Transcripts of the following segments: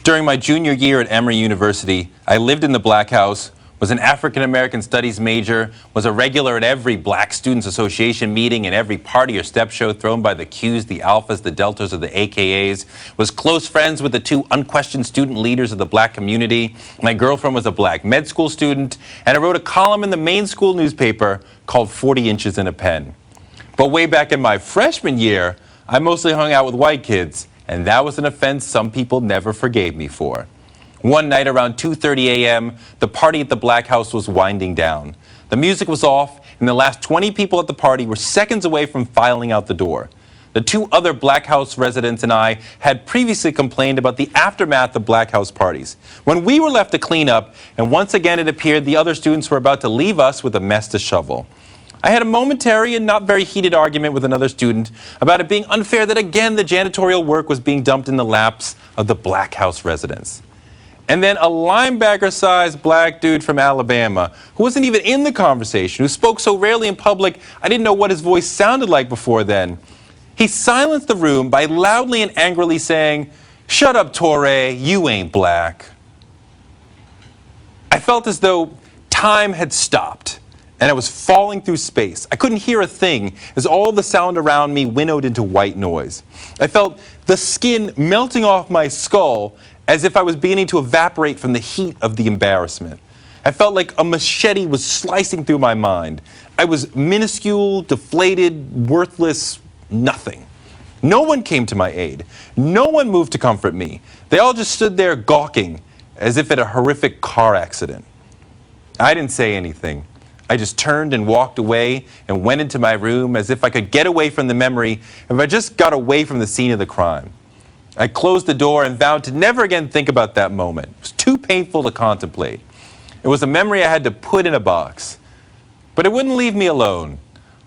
During my junior year at Emory University, I lived in the Black House, was an African American Studies major, was a regular at every Black Students Association meeting and every party or step show thrown by the Qs, the Alphas, the Deltas, or the AKAs, was close friends with the two unquestioned student leaders of the Black community. My girlfriend was a Black med school student, and I wrote a column in the main school newspaper called 40 Inches in a Pen. But way back in my freshman year, I mostly hung out with white kids, and that was an offense some people never forgave me for. One night around 2:30 a.m., the party at the Black House was winding down. The music was off, and the last 20 people at the party were seconds away from filing out the door. The two other Black House residents and I had previously complained about the aftermath of Black House parties, when we were left to clean up, and once again it appeared the other students were about to leave us with a mess to shovel. I had a momentary and not very heated argument with another student about it being unfair that again the janitorial work was being dumped in the laps of the Black House residents. And then a linebacker-sized Black dude from Alabama, who wasn't even in the conversation, who spoke so rarely in public I didn't know what his voice sounded like before then, he silenced the room by loudly and angrily saying, "Shut up, Touré, you ain't black." I felt as though time had stopped, and I was falling through space. I couldn't hear a thing as all the sound around me winnowed into white noise. I felt the skin melting off my skull as if I was beginning to evaporate from the heat of the embarrassment. I felt like a machete was slicing through my mind. I was minuscule, deflated, worthless, nothing. No one came to my aid. No one moved to comfort me. They all just stood there gawking as if at a horrific car accident. I didn't say anything. I just turned and walked away and went into my room as if I could get away from the memory if I just got away from the scene of the crime. I closed the door and vowed to never again think about that moment. It was too painful to contemplate. It was a memory I had to put in a box. But it wouldn't leave me alone.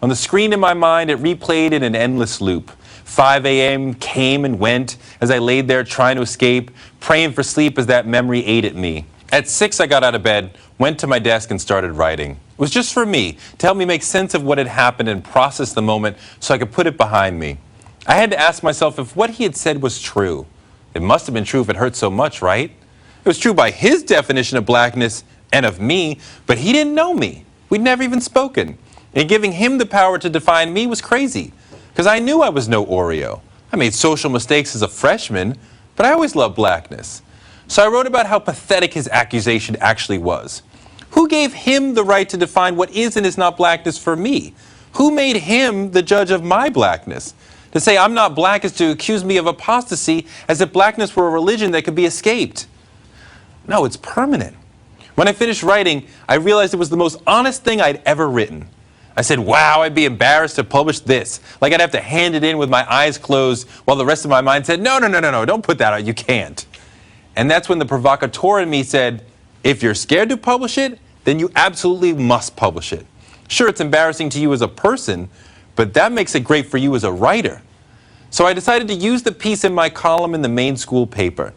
On the screen in my mind, it replayed in an endless loop. 5 a.m. came and went as I laid there trying to escape, praying for sleep as that memory ate at me. At 6, I got out of bed, went to my desk, and started writing. It was just for me, to help me make sense of what had happened and process the moment so I could put it behind me. I had to ask myself if what he had said was true. It must have been true if it hurt so much, right? It was true by his definition of blackness and of me, but he didn't know me. We'd never even spoken. And giving him the power to define me was crazy, because I knew I was no Oreo. I made social mistakes as a freshman, but I always loved blackness. So I wrote about how pathetic his accusation actually was. Who gave him the right to define what is and is not blackness for me? Who made him the judge of my blackness? To say I'm not black is to accuse me of apostasy as if blackness were a religion that could be escaped. No, it's permanent. When I finished writing, I realized it was the most honest thing I'd ever written. I said, wow, I'd be embarrassed to publish this. Like I'd have to hand it in with my eyes closed while the rest of my mind said, no, don't put that out, you can't. And that's when the provocateur in me said, if you're scared to publish it, then you absolutely must publish it. Sure, it's embarrassing to you as a person, but that makes it great for you as a writer. So I decided to use the piece in my column in the main school paper.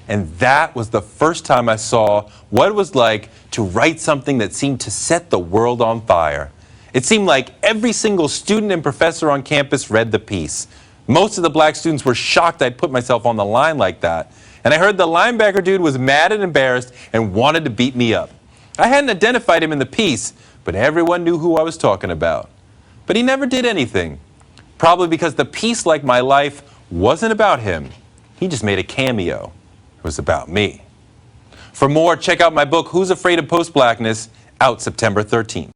And that was the first time I saw what it was like to write something that seemed to set the world on fire. It seemed like every single student and professor on campus read the piece. Most of the black students were shocked I'd put myself on the line like that. And I heard the linebacker dude was mad and embarrassed and wanted to beat me up. I hadn't identified him in the piece, but everyone knew who I was talking about. But he never did anything. Probably because the piece, like my life, wasn't about him. He just made a cameo. It was about me. For more, check out my book, Who's Afraid of Post-Blackness, out September 13th.